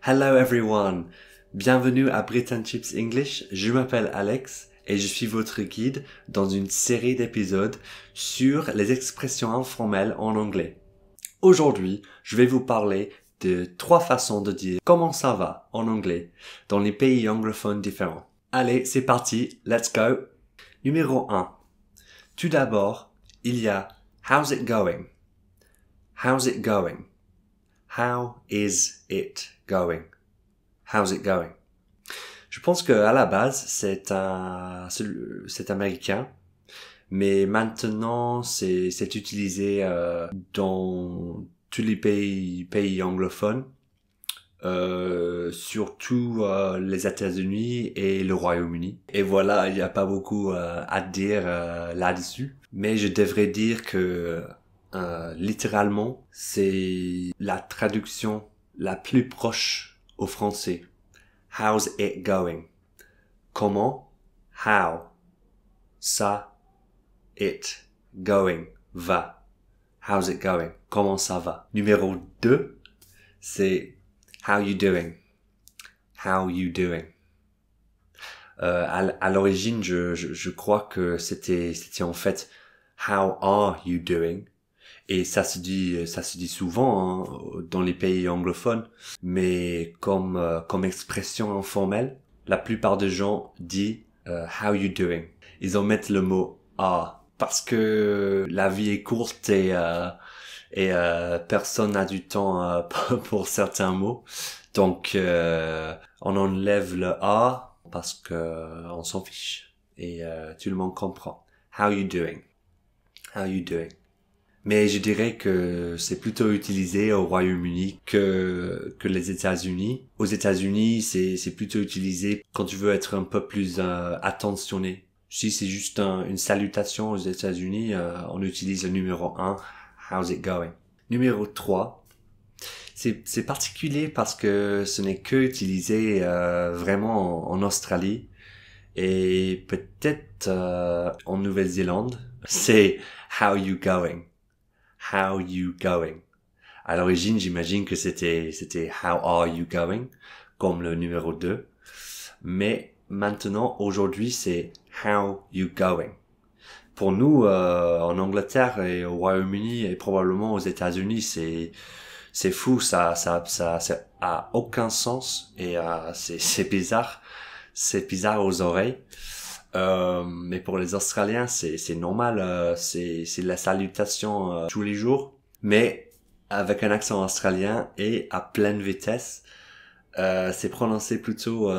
Hello everyone! Bienvenue à Britain Chips English, je m'appelle Alex et je suis votre guide dans une série d'épisodes sur les expressions informelles en anglais. Aujourd'hui, je vais vous parler de 3 façons de dire comment ça va en anglais dans les pays anglophones différents. Allez, c'est parti, let's go! Numéro 1. Tout d'abord, il y a how's it going? How's it going? How is it going? How's it going? Je pense que à la base c'est américain, mais maintenant c'est utilisé dans tous les pays anglophones, surtout les États-Unis et le Royaume-Uni. Et voilà, il n'y a pas beaucoup à dire là-dessus, mais je devrais dire que littéralement, c'est la traduction la plus proche au français. How's it going? Comment? How? Ça, it, going, va. How's it going? Comment ça va? Numéro 2, c'est how you doing? How you doing? À l'origine, je crois que c'était en fait how are you doing? Et ça se dit souvent dans les pays anglophones, mais comme expression informelle, la plupart des gens disent how you doing. Ils omettent le mot are parce que la vie est courte et personne n'a du temps pour certains mots. Donc on enlève le are parce que on s'en fiche et tout le monde comprend. How you doing? How you doing? Mais je dirais que c'est plutôt utilisé au Royaume-Uni que les États-Unis. Aux États-Unis, c'est plutôt utilisé quand tu veux être un peu plus attentionné. Si c'est juste une salutation aux États-Unis, on utilise le numéro 1, how's it going? Numéro 3, c'est particulier parce que ce n'est que utilisé vraiment en Australie et peut-être en Nouvelle-Zélande. C'est how you going? How you going? À l'origine, j'imagine que c'était how are you going? Comme le numéro 2. Mais maintenant, aujourd'hui, c'est how you going? Pour nous, en Angleterre et au Royaume-Uni et probablement aux États-Unis, c'est fou, ça a aucun sens et c'est bizarre. C'est bizarre aux oreilles. Mais pour les Australiens, c'est normal, c'est la salutation tous les jours, mais avec un accent australien et à pleine vitesse. C'est prononcé plutôt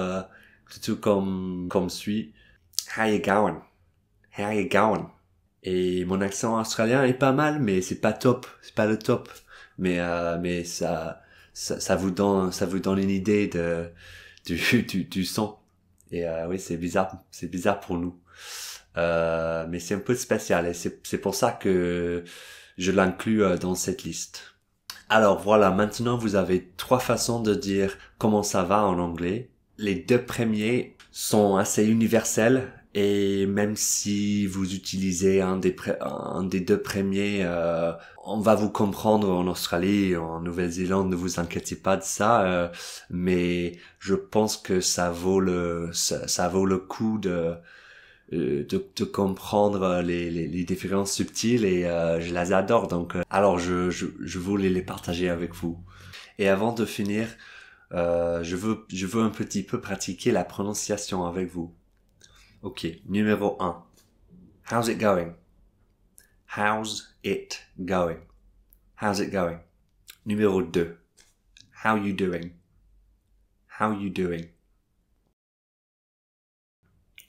comme suit. How you going? How you going? Et mon accent australien est pas mal, mais c'est pas top, c'est pas le top. Mais ça vous donne une idée du son. Et oui, c'est bizarre pour nous. Mais c'est un peu spécial et c'est pour ça que je l'inclus dans cette liste. Alors voilà, maintenant vous avez 3 façons de dire comment ça va en anglais. Les 2 premiers sont assez universels et même si vous utilisez un des 2 premiers, on va vous comprendre en Australie, en Nouvelle-Zélande, ne vous inquiétez pas de ça, mais je pense que ça vaut le coup de comprendre les différences subtiles et je les adore, donc alors je voulais les partager avec vous. Et avant de finir, je veux un petit peu pratiquer la prononciation avec vous. Ok, numéro 1. How's it going? How's it going? How's it going? Numéro 2. How you doing? How you doing?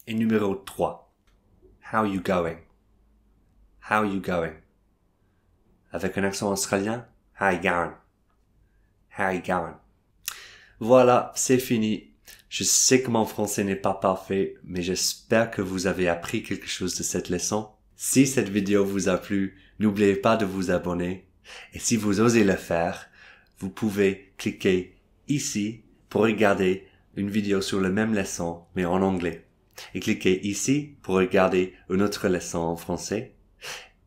Et numéro 3. How you going? How you going? Avec un accent australien, how you going? How you going? Voilà, c'est fini. Je sais que mon français n'est pas parfait, mais j'espère que vous avez appris quelque chose de cette leçon. Si cette vidéo vous a plu, n'oubliez pas de vous abonner. Et si vous osez le faire, vous pouvez cliquer ici pour regarder une vidéo sur la même leçon, mais en anglais. Et cliquez ici pour regarder une autre leçon en français.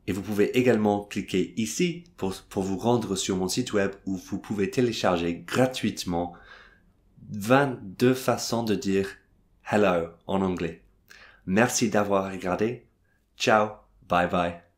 Et vous pouvez également cliquer ici pour vous rendre sur mon site web où vous pouvez télécharger gratuitement 22 façons de dire hello en anglais. Merci d'avoir regardé. Ciao, bye bye.